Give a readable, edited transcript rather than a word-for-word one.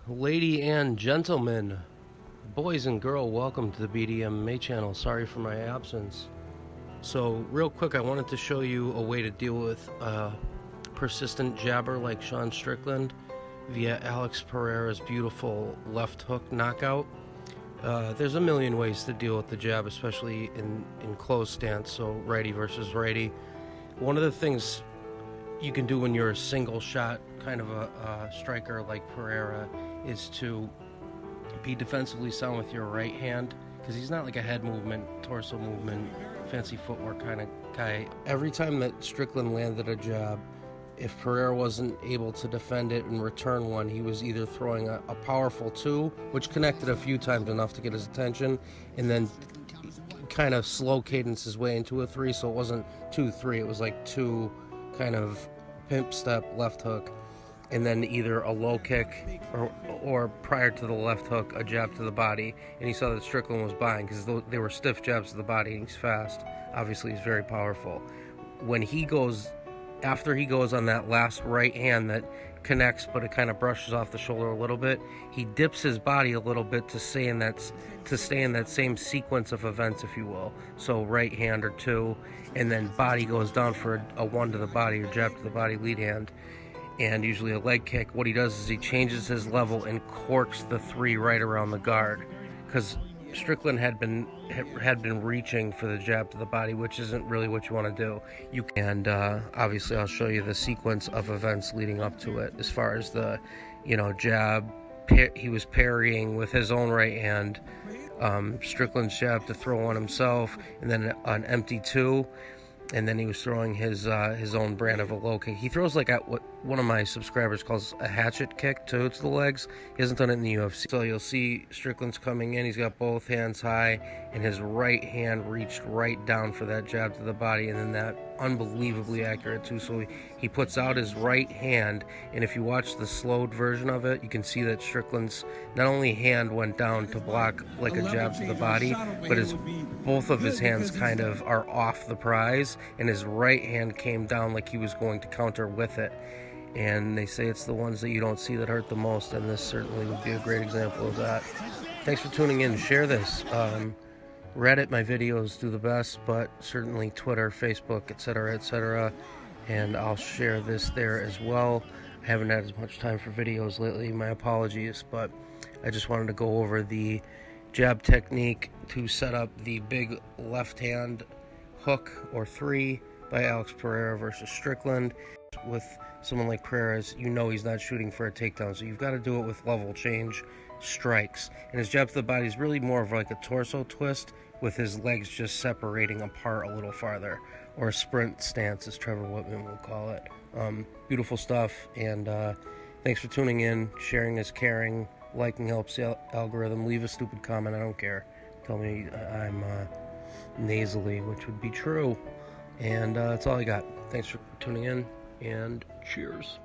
Lady and gentlemen, boys and girl, welcome to the BDMA channel. Sorry for my absence. So real quick, I wanted to show you a way to deal with persistent jabber like Sean Strickland via Alex Pereira's beautiful left hook knockout. There's a million ways to deal with the jab, especially in closed stance, so righty versus righty. One of the things you can do when you're a single shot kind of a striker like Pereira is to be defensively sound with your right hand, because he's not like a head movement, torso movement, fancy footwork kind of guy. Every time that Strickland landed a jab, if Pereira wasn't able to defend it and return one, he was either throwing a powerful two, which connected a few times enough to get his attention, and then kind of slow cadence his way into a three, so it wasn't 2-3, it was like two kind of pimp step left hook, and then either a low kick or prior to the left hook, a jab to the body. And he saw that Strickland was buying because they were stiff jabs to the body, and he's fast. Obviously, he's very powerful. When he goes, after he goes on that last right hand that connects, but it kind of brushes off the shoulder a little bit, he dips his body a little bit to stay in that same sequence of events, if you will. So right hand or two, and then body goes down for a one to the body or jab to the body, lead hand, and usually a leg kick. What he does is he changes his level and corks the three right around the guard, because Strickland had been reaching for the jab to the body, which isn't really what you want to do. And obviously I'll show you the sequence of events leading up to it. As far as the, jab, he was parrying with his own right hand, Strickland's jab to throw on himself, and then an empty two, and then he was throwing his own brand of a low kick. He throws like what one of my subscribers calls a hatchet kick to the legs. He hasn't done it in the UFC. So you'll see Strickland's coming in. He's got both hands high, and his right hand reached right down for that jab to the body, and then that unbelievably accurate too. So he puts out his right hand, and if you watch the slowed version of it, you can see that Strickland's not only hand went down to block like a jab to the body, but both of his hands kind of are off the prize, and his right hand came down like he was going to counter with it. And they say it's the ones that you don't see that hurt the most, and this certainly would be a great example of that. Thanks for tuning in. Share this. Reddit, my videos do the best, but certainly Twitter, Facebook, etc., etc., and I'll share this there as well. I haven't had as much time for videos lately, my apologies, but I just wanted to go over the jab technique to set up the big left hand hook or three by Alex Pereira versus Strickland. With someone like Pereira, he's not shooting for a takedown, so you've got to do it with level change strikes. And his jab to the body is really more of like a torso twist, with his legs just separating apart a little farther, or a sprint stance, as Trevor Whitman will call it. Beautiful stuff, and thanks for tuning in. Sharing is caring. Liking helps the algorithm. Leave a stupid comment, I don't care. Tell me I'm nasally, which would be true. And that's all I got. Thanks for tuning in, and cheers.